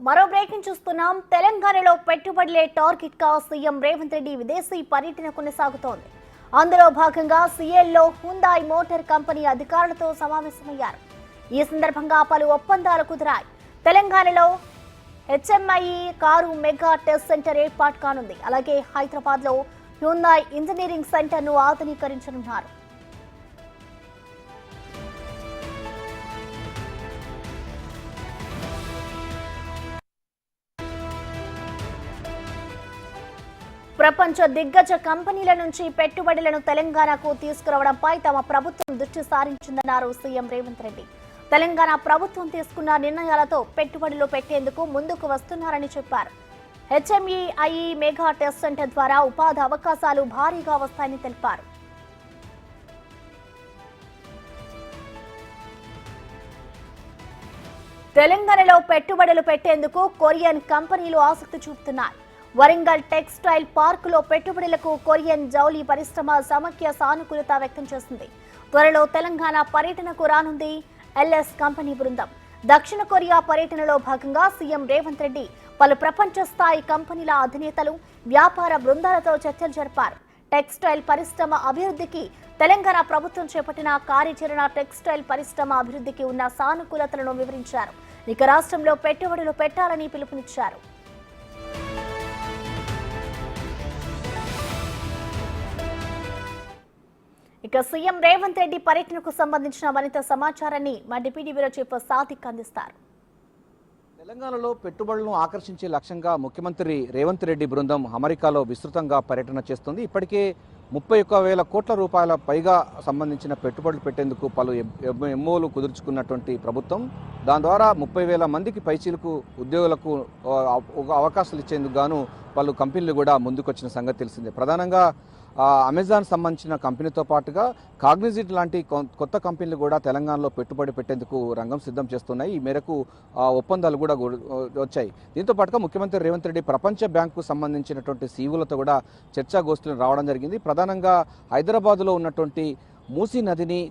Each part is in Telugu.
మరో బ్రేకింగ్ చూస్తున్నాం. తెలంగాణలో పెట్టుబడులే టార్గెట్ గా సీఎం రేవంత్ రెడ్డి విదేశీ పర్యటన కొనసాగుతోంది. అందులో భాగంగా సిఎల్లో హ్యుందాయ్ మోటార్ కంపెనీ అధికారులతో సమావేశమయ్యారు. ఈ సందర్భంగా పలు ఒప్పందాలు కుదిరాయి. తెలంగాణలో HMI car mega test centre ఏర్పాటు కానుంది. అలాగే హైదరాబాద్ లో హ్యుందాయ్ ఇంజనీరింగ్ సెంటర్ ను ఆధునీకరించనున్నారు. ప్రపంచ దిగ్గజ కంపెనీల నుంచి పెట్టుబడులను తెలంగాణకు తీసుకురావడంపై తమ ప్రభుత్వం దృష్టి సారించిందన్నారు సీఎం రేవంత్ రెడ్డి. తెలంగాణ ప్రభుత్వం నిర్ణయాలతో పెట్టుబడులు పెట్టేందుకు ముందుకు వస్తున్నారని చెప్పారు. హెచ్ఎంఈఐ మెగా టెస్ట్ సెంటర్ ద్వారా ఉపాధి అవకాశాలు భారీగా వస్తాయని తెలిపారు. తెలంగాణలో పెట్టుబడులు పెట్టేందుకు కొరియన్ కంపెనీలు ఆసక్తి చూపుతున్నాయి. వరంగల్ టెక్స్టైల్ పార్కులో పెట్టుబడులకు కొరియన్ జౌళి పరిశ్రమ సమాఖ్య సానుకూలత వ్యక్తం చేసింది. త్వరలో తెలంగాణ పర్యటనకు రానుంది ఎల్ఎస్ కంపెనీ బృందం. దక్షిణ కొరియా పర్యటనలో భాగంగా సీఎం రేవంత్ రెడ్డి పలు ప్రపంచ స్థాయి కంపెనీల అధినేతలు, వ్యాపార బృందాలతో చర్చలు జరిపారు. టెక్స్టైల్ పరిశ్రమ అభివృద్ధికి తెలంగాణ ప్రభుత్వం చేపట్టిన కార్యాచరణ, టెక్స్టైల్ పరిశ్రమ అభివృద్ధికి ఉన్న సానుకూలతలను వివరించారు. ఇక రాష్ట్రంలో పెట్టుబడులు పెట్టాలని పిలుపునిచ్చారు. ఇక సీఎం రేవంత్ రెడ్డి పర్యటనకు సంబంధించిన మరింత సమాచారాన్ని మా డిప్యూటీ బ్యూరో చీఫ్ సాదిక్ అందిస్తారు. తెలంగాణలో పెట్టుబడులను ఆకర్షించే లక్ష్యంగా ముఖ్యమంత్రి రేవంత్ రెడ్డి బృందం అమెరికాలో విస్తృతంగా పర్యటన చేస్తుంది. ఇప్పటికే 31,000 కోట్ల రూపాయల పైగా సంబంధించిన పెట్టుబడులు పెట్టేందుకు పలు ఎంఓలు కుదుర్చుకున్నటువంటి ప్రభుత్వం దాని ద్వారా 30,000 మందికి పైచీలకు ఉద్యోగులకు అవకాశాలు ఇచ్చేందుకు గాను పలు కంపెనీలు కూడా ముందుకొచ్చిన సంగతి తెలిసిందే. ప్రధానంగా అమెజాన్ సంబంధించిన కంపెనీతో పాటుగా కాగ్నిజిట్ లాంటి కొత్త కంపెనీలు కూడా తెలంగాణలో పెట్టుబడి పెట్టేందుకు రంగం సిద్ధం చేస్తున్నాయి. ఈ మేరకు ఒప్పందాలు కూడా వచ్చాయి. దీంతో పాటుగా ముఖ్యమంత్రి రేవంత్ రెడ్డి ప్రపంచ బ్యాంకు సంబంధించినటువంటి సీఈఓలతో కూడా చర్చాగోష్ఠులు రావడం జరిగింది. ప్రధానంగా హైదరాబాద్లో ఉన్నటువంటి మూసీ నదిని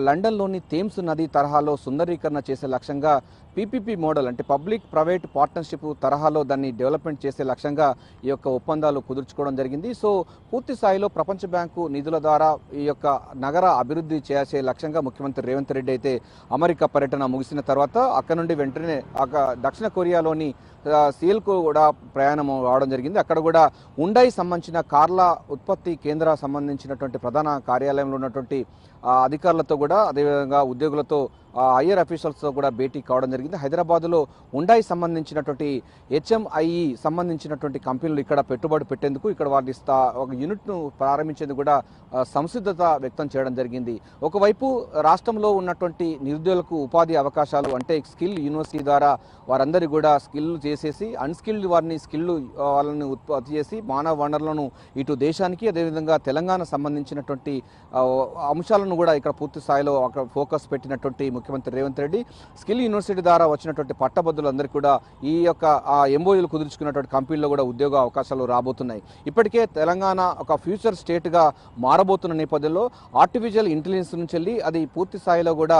లండన్లోని థేమ్స్ నది తరహాలో సుందరీకరణ చేసే లక్ష్యంగా పీపీపీ మోడల్ అంటే పబ్లిక్ ప్రైవేట్ పార్ట్నర్షిప్ తరహాలో దాన్ని డెవలప్మెంట్ చేసే లక్ష్యంగా ఈ యొక్క ఒప్పందాలు కుదుర్చుకోవడం జరిగింది. సో పూర్తి స్థాయిలో ప్రపంచ బ్యాంకు నిధుల ద్వారా ఈ యొక్క నగర అభివృద్ధి చేసే లక్ష్యంగా ముఖ్యమంత్రి రేవంత్ రెడ్డి అయితే అమెరికా పర్యటన ముగిసిన తర్వాత అక్కడ నుండి వెంటనే దక్షిణ కొరియాలోని సిఎల్కు కూడా ప్రయాణం అవడం జరిగింది. అక్కడ కూడా హ్యుండాయ్ సంబంధించిన కార్ల ఉత్పత్తి కేంద్ర సంబంధించినటువంటి ప్రధాన కార్యాలయంలో ఉన్నటువంటి అధికారులతో కూడా అదేవిధంగా ఉద్యోగులతో హైయర్ అఫీషియల్స్తో కూడా భేటీ కావడం జరిగింది. హైదరాబాద్లో హ్యుండాయ్ సంబంధించినటువంటి హెచ్ఎంఐ సంబంధించినటువంటి కంపెనీలు ఇక్కడ పెట్టుబడి పెట్టేందుకు ఇక్కడ వాటి ఒక యూనిట్ను ప్రారంభించేందుకు కూడా సంసిద్ధత వ్యక్తం చేయడం జరిగింది. ఒకవైపు రాష్ట్రంలో ఉన్నటువంటి నిరుద్యోగులకు ఉపాధి అవకాశాలు అంటే స్కిల్ యూనివర్సిటీ ద్వారా వారందరి కూడా స్కిల్ చేసేసి అన్స్కిల్డ్ వారిని వాళ్ళని ఉత్పత్తి చేసి మానవ వనరులను ఇటు దేశానికి అదేవిధంగా తెలంగాణ సంబంధించినటువంటి అంశాలను కూడా ఇక్కడ పూర్తి స్థాయిలో అక్కడ ఫోకస్ పెట్టినటువంటి ముఖ్యమంత్రి రేవంత్ రెడ్డి స్కిల్ యూనివర్సిటీ ద్వారా వచ్చినటువంటి పట్టభద్రులందరికీ కూడా ఈ యొక్క ఎంఓయూలు కుదుర్చుకున్నటువంటి కంపెనీల్లో కూడా ఉద్యోగ అవకాశాలు రాబోతున్నాయి. ఇప్పటికే తెలంగాణ ఒక ఫ్యూచర్ స్టేట్గా మారబోతున్న నేపథ్యంలో ఆర్టిఫిషియల్ ఇంటెలిజెన్స్ నుంచి వెళ్ళి అది పూర్తి స్థాయిలో కూడా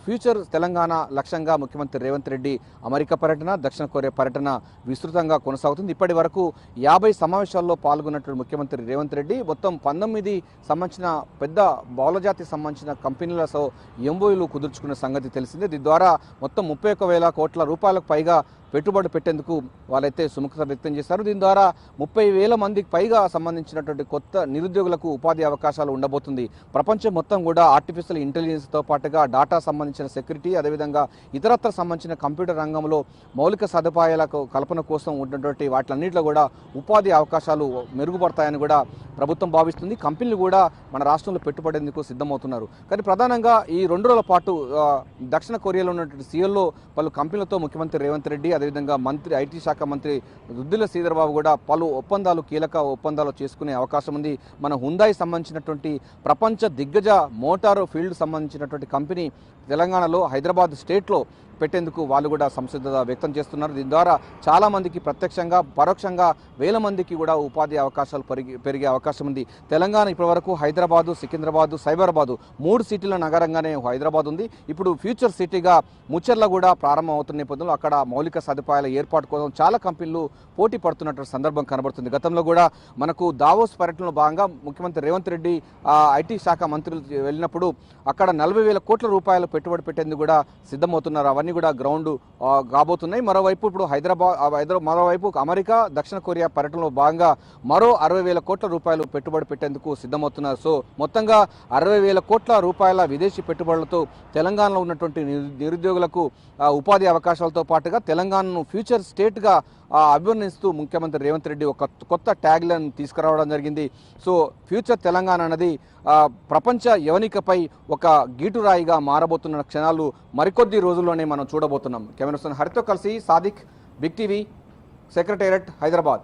ఫ్యూచర్ తెలంగాణ లక్ష్యంగా ముఖ్యమంత్రి రేవంత్ రెడ్డి అమెరికా పర్యటన, దక్షిణ కొరియా పర్యటన విస్తృతంగా కొనసాగుతుంది. ఇప్పటి వరకు 50 సమావేశాల్లో పాల్గొన్నటువంటి ముఖ్యమంత్రి రేవంత్ రెడ్డి మొత్తం 19 సంబంధించిన పెద్ద బహుళజాతి సంబంధించిన కంపెనీలతో ఎంఓయూలు కుదుర్చుకున్న సంగతి తెలిసిందే. దీని ద్వారా మొత్తం 31,000 కోట్ల రూపాయలకు పైగా పెట్టుబడి పెట్టేందుకు వాళ్ళైతే సుముఖత వ్యక్తం చేశారు. దీని ద్వారా 30,000 మందికి పైగా సంబంధించినటువంటి కొత్త నిరుద్యోగులకు ఉపాధి అవకాశాలు ఉండబోతుంది. ప్రపంచం మొత్తం కూడా ఆర్టిఫిషియల్ ఇంటెలిజెన్స్తో పాటుగా డాటా సంబంధించిన సెక్యూరిటీ అదేవిధంగా ఇతరత్ర సంబంధించిన కంప్యూటర్ రంగంలో మౌలిక సదుపాయాలకు కల్పన కోసం ఉన్నటువంటి వాటిలన్నింటిలో కూడా ఉపాధి అవకాశాలు మెరుగుపడతాయని కూడా ప్రభుత్వం భావిస్తుంది. కంపెనీలు కూడా మన రాష్ట్రంలో పెట్టుబడేందుకు సిద్ధమవుతున్నారు. కానీ ప్రధానంగా ఈ 2 రోజుల పాటు దక్షిణ కొరియాలో ఉన్నటువంటి సిఎల్లో పలు కంపెనీలతో ముఖ్యమంత్రి రేవంత్ రెడ్డి అదేవిధంగా మంత్రి ఐటీ శాఖ మంత్రి దుద్దిల శ్రీధర్ బాబు కూడా పలు కీలక ఒప్పందాలు చేసుకునే అవకాశం ఉంది. మన హ్యుందాయ్ సంబంధించినటువంటి ప్రపంచ దిగ్గజ మోటారు ఫీల్డ్ సంబంధించినటువంటి కంపెనీ తెలంగాణలో హైదరాబాద్ స్టేట్లో పెట్టేందుకు వాళ్ళు కూడా సంసిద్ధత వ్యక్తం చేస్తున్నారు. దీని ద్వారా చాలా మందికి ప్రత్యక్షంగా పరోక్షంగా వేల మందికి కూడా ఉపాధి అవకాశాలు పెరిగే అవకాశం ఉంది. తెలంగాణ ఇప్పటివరకు హైదరాబాదు, సికింద్రాబాదు, సైబరాబాదు 3 సిటీల నగరంగానే హైదరాబాద్ ఉంది. ఇప్పుడు ఫ్యూచర్ సిటీగా ముచ్చర్ల కూడా ప్రారంభం అవుతున్న నేపథ్యంలో అక్కడ మౌలిక సదుపాయాల ఏర్పాటు కోసం చాలా కంపెనీలు పోటీ పడుతున్నట్టు సందర్భం కనబడుతుంది. గతంలో కూడా మనకు దావోస్ పర్యటనలో భాగంగా ముఖ్యమంత్రి రేవంత్ రెడ్డి ఐటీ శాఖ మంత్రులు వెళ్ళినప్పుడు అక్కడ 40,000 కోట్ల రూపాయలు పెట్టుబడి పెట్టేందుకు కూడా సిద్ధమవుతున్నారు. అవన్నీ కూడా గ్రౌండ్ కాబోతున్నాయి. మరోవైపు ఇప్పుడు మరోవైపు అమెరికా, దక్షిణ కొరియా పర్యటనలో భాగంగా మరో 60,000 కోట్ల రూపాయలు పెట్టుబడి పెట్టేందుకు సిద్ధమవుతున్నారు. సో మొత్తంగా 60,000 కోట్ల రూపాయల విదేశీ పెట్టుబడులతో తెలంగాణలో ఉన్నటువంటి నిరుద్యోగులకు ఉపాధి అవకాశాలతో పాటుగా తెలంగాణను ఫ్యూచర్ స్టేట్గా అభివర్ణిస్తూ ముఖ్యమంత్రి రేవంత్ రెడ్డి ఒక కొత్త ట్యాగ్ లైన్ తీసుకురావడం జరిగింది. సో ఫ్యూచర్ తెలంగాణ అనేది ప్రపంచ యవనికపై ఒక గీటురాయిగా మారబోతున్న క్షణాలు మరికొద్ది రోజుల్లోనే మనం చూడబోతున్నాం. కెమెరా పర్సన్ హరితో కలిసి Sadiq, big TV, secretariat, Hyderabad.